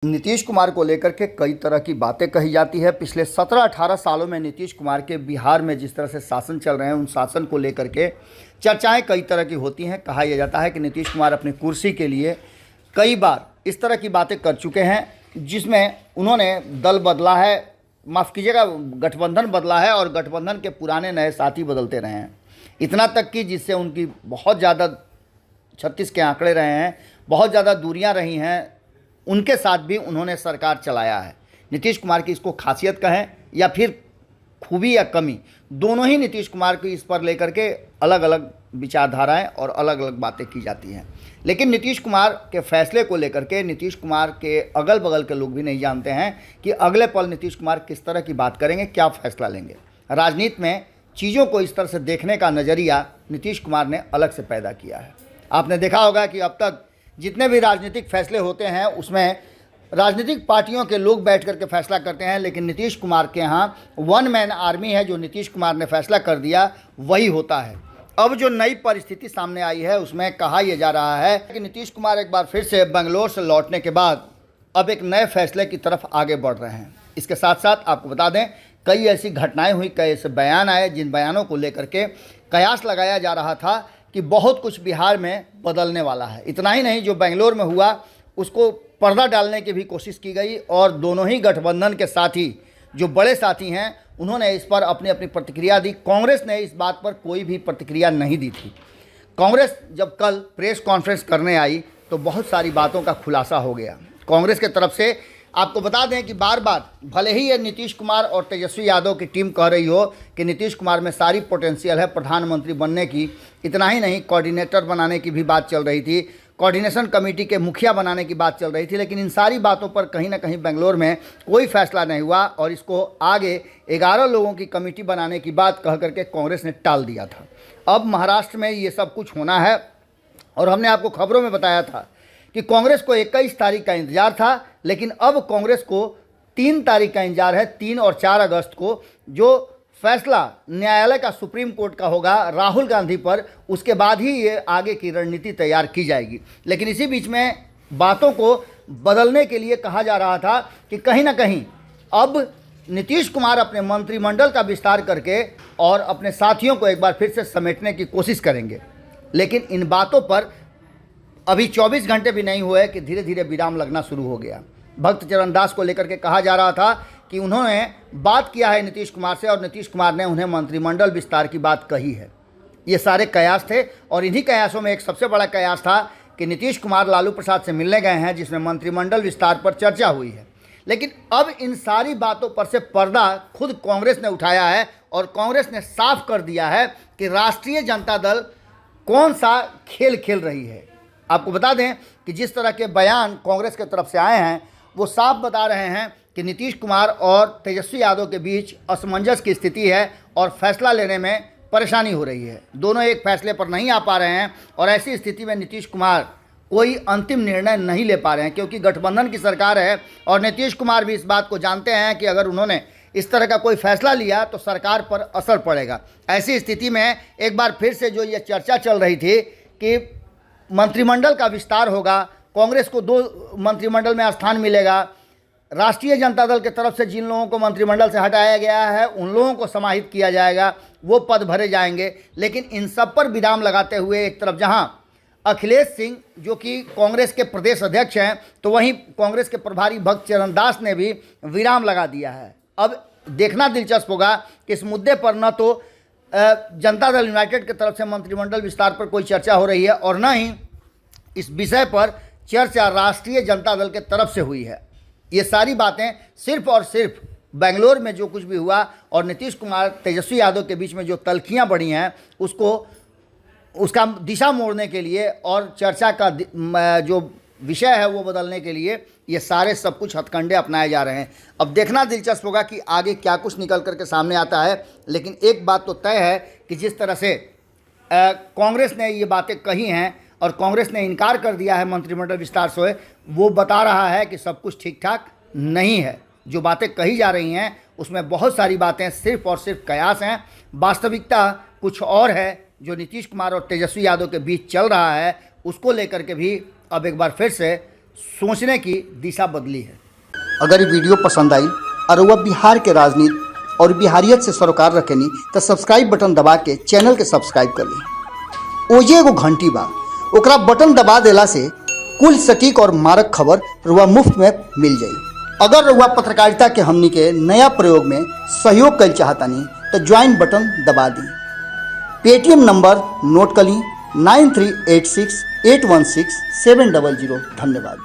नीतीश कुमार को लेकर के कई तरह की बातें कही जाती है। पिछले 17-18 सालों में नीतीश कुमार के बिहार में जिस तरह से शासन चल रहे हैं, उन शासन को लेकर के चर्चाएं कई तरह की होती हैं। कहा यह जाता है कि नीतीश कुमार अपनी कुर्सी के लिए कई बार इस तरह की बातें कर चुके हैं, जिसमें उन्होंने दल बदला है, माफ़ कीजिएगा, गठबंधन बदला है और गठबंधन के पुराने नए साथी बदलते रहे हैं। इतना तक कि जिससे उनकी बहुत ज़्यादा 36 के आंकड़े रहे हैं, बहुत ज़्यादा दूरियां रही हैं, उनके साथ भी उन्होंने सरकार चलाया है। नीतीश कुमार की इसको खासियत कहें या फिर खूबी या कमी, दोनों ही नीतीश कुमार की इस पर लेकर के अलग अलग विचारधाराएं और अलग अलग बातें की जाती हैं। लेकिन नीतीश कुमार के फैसले को लेकर के नीतीश कुमार के अगल बगल के लोग भी नहीं जानते हैं कि अगले पल नीतीश कुमार किस तरह की बात करेंगे, क्या फैसला लेंगे। राजनीति में चीज़ों को इस तरह से देखने का नज़रिया नीतीश कुमार ने अलग से पैदा किया है। आपने देखा होगा कि अब तक जितने भी राजनीतिक फैसले होते हैं उसमें राजनीतिक पार्टियों के लोग बैठ करके फैसला करते हैं, लेकिन नीतीश कुमार के यहाँ वन मैन आर्मी है। जो नीतीश कुमार ने फैसला कर दिया वही होता है। अब जो नई परिस्थिति सामने आई है उसमें कहा यह जा रहा है कि नीतीश कुमार एक बार फिर से बेंगलोर से लौटने के बाद अब एक नए फैसले की तरफ आगे बढ़ रहे हैं। इसके साथ साथ आपको बता दें, कई ऐसी घटनाएं हुई, कई ऐसे बयान आए जिन बयानों को लेकर के कयास लगाया जा रहा था कि बहुत कुछ बिहार में बदलने वाला है। इतना ही नहीं, जो बेंगलोर में हुआ उसको पर्दा डालने की भी कोशिश की गई और दोनों ही गठबंधन के साथी, जो बड़े साथी हैं, उन्होंने इस पर अपनी अपनी प्रतिक्रिया दी। कांग्रेस ने इस बात पर कोई भी प्रतिक्रिया नहीं दी थी। कांग्रेस जब कल प्रेस कॉन्फ्रेंस करने आई तो बहुत सारी बातों का खुलासा हो गया। कांग्रेस की तरफ से आपको बता दें कि बार बार भले ही ये नीतीश कुमार और तेजस्वी यादव की टीम कह रही हो कि नीतीश कुमार में सारी पोटेंशियल है प्रधानमंत्री बनने की, इतना ही नहीं, कोऑर्डिनेटर बनाने की भी बात चल रही थी, कोऑर्डिनेशन कमेटी के मुखिया बनाने की बात चल रही थी, लेकिन इन सारी बातों पर कहीं ना कहीं बेंगलोर में कोई फैसला नहीं हुआ और इसको आगे 11 लोगों की कमेटी बनाने की बात कह करके कांग्रेस ने टाल दिया था। अब महाराष्ट्र में ये सब कुछ होना है और हमने आपको खबरों में बताया था कि कांग्रेस को 21 तारीख का इंतजार था, लेकिन अब कांग्रेस को 3 तारीख का इंतजार है, 3 और 4 अगस्त को, जो फैसला न्यायालय का, सुप्रीम कोर्ट का होगा राहुल गांधी पर। उसके बाद ही ये आगे की रणनीति तैयार की जाएगी। लेकिन इसी बीच में बातों को बदलने के लिए कहा जा रहा था कि कहीं ना कहीं अब नीतीश कुमार अपने मंत्रिमंडल का विस्तार करके और अपने साथियों को एक बार फिर से समेटने की कोशिश करेंगे। लेकिन इन बातों पर अभी 24 घंटे भी नहीं हुए कि धीरे धीरे विराम लगना शुरू हो गया। भक्त चरण दास को लेकर के कहा जा रहा था कि उन्होंने बात किया है नीतीश कुमार से और नीतीश कुमार ने उन्हें मंत्रिमंडल विस्तार की बात कही है। ये सारे कयास थे और इन्हीं कयासों में एक सबसे बड़ा कयास था कि नीतीश कुमार लालू प्रसाद से मिलने गए हैं, जिसमें मंत्रिमंडल विस्तार पर चर्चा हुई है। लेकिन अब इन सारी बातों पर से पर्दा खुद कांग्रेस ने उठाया है और कांग्रेस ने साफ कर दिया है कि राष्ट्रीय जनता दल कौन सा खेल खेल रही है। आपको बता दें कि जिस तरह के बयान कांग्रेस की तरफ से आए हैं वो साफ बता रहे हैं कि नीतीश कुमार और तेजस्वी यादव के बीच असमंजस की स्थिति है और फैसला लेने में परेशानी हो रही है। दोनों एक फैसले पर नहीं आ पा रहे हैं और ऐसी स्थिति में नीतीश कुमार कोई अंतिम निर्णय नहीं ले पा रहे हैं, क्योंकि गठबंधन की सरकार है और नीतीश कुमार भी इस बात को जानते हैं कि अगर उन्होंने इस तरह का कोई फैसला लिया तो सरकार पर असर पड़ेगा। ऐसी स्थिति में एक बार फिर से जो ये चर्चा चल रही थी कि मंत्रिमंडल का विस्तार होगा, कांग्रेस को 2 मंत्रिमंडल में स्थान मिलेगा, राष्ट्रीय जनता दल की तरफ से जिन लोगों को मंत्रिमंडल से हटाया गया है उन लोगों को समाहित किया जाएगा, वो पद भरे जाएंगे। लेकिन इन सब पर विराम लगाते हुए एक तरफ जहां अखिलेश सिंह जो कि कांग्रेस के प्रदेश अध्यक्ष हैं, तो वहीं कांग्रेस के प्रभारी भक्त चरण दास ने भी विराम लगा दिया है। अब देखना दिलचस्प होगा कि इस मुद्दे पर न तो जनता दल यूनाइटेड की तरफ से मंत्रिमंडल विस्तार पर कोई चर्चा हो रही है और न ही इस विषय पर चर्चा राष्ट्रीय जनता दल के तरफ से हुई है। ये सारी बातें सिर्फ और सिर्फ बेंगलोर में जो कुछ भी हुआ और नीतीश कुमार तेजस्वी यादव के बीच में जो तल्खियां बढ़ी हैं उसका दिशा मोड़ने के लिए और चर्चा का जो विषय है वो बदलने के लिए ये सारे सब कुछ हथकंडे अपनाए जा रहे हैं। अब देखना दिलचस्प होगा कि आगे क्या कुछ निकल करके सामने आता है। लेकिन एक बात तो तय है कि जिस तरह से कांग्रेस ने ये बातें कही हैं और कांग्रेस ने इनकार कर दिया है मंत्रिमंडल विस्तार से, वो बता रहा है कि सब कुछ ठीक ठाक नहीं है। जो बातें कही जा रही हैं उसमें बहुत सारी बातें सिर्फ और सिर्फ कयास हैं, वास्तविकता कुछ और है। जो नीतीश कुमार और तेजस्वी यादव के बीच चल रहा है उसको लेकर के भी अब एक बार फिर से सोचने की दिशा बदली है। अगर ये वीडियो पसंद आई और वह बिहार के राजनीति और बिहारियत से सरोकार रखेनी तो सब्सक्राइब बटन दबा के चैनल के सब्सक्राइब कर ली। ओजे एगो घंटी बा, ओकरा बटन दबा देला से कुल सटीक और मारक खबर रुआ मुफ्त में मिल जाई। अगर रुआ पत्रकारिता के हमनी के नया प्रयोग में सहयोग कर चाहतानी तो ज्वाइन बटन दबा दी। पेटीएम नंबर नोट कर ली 9386816700। धन्यवाद।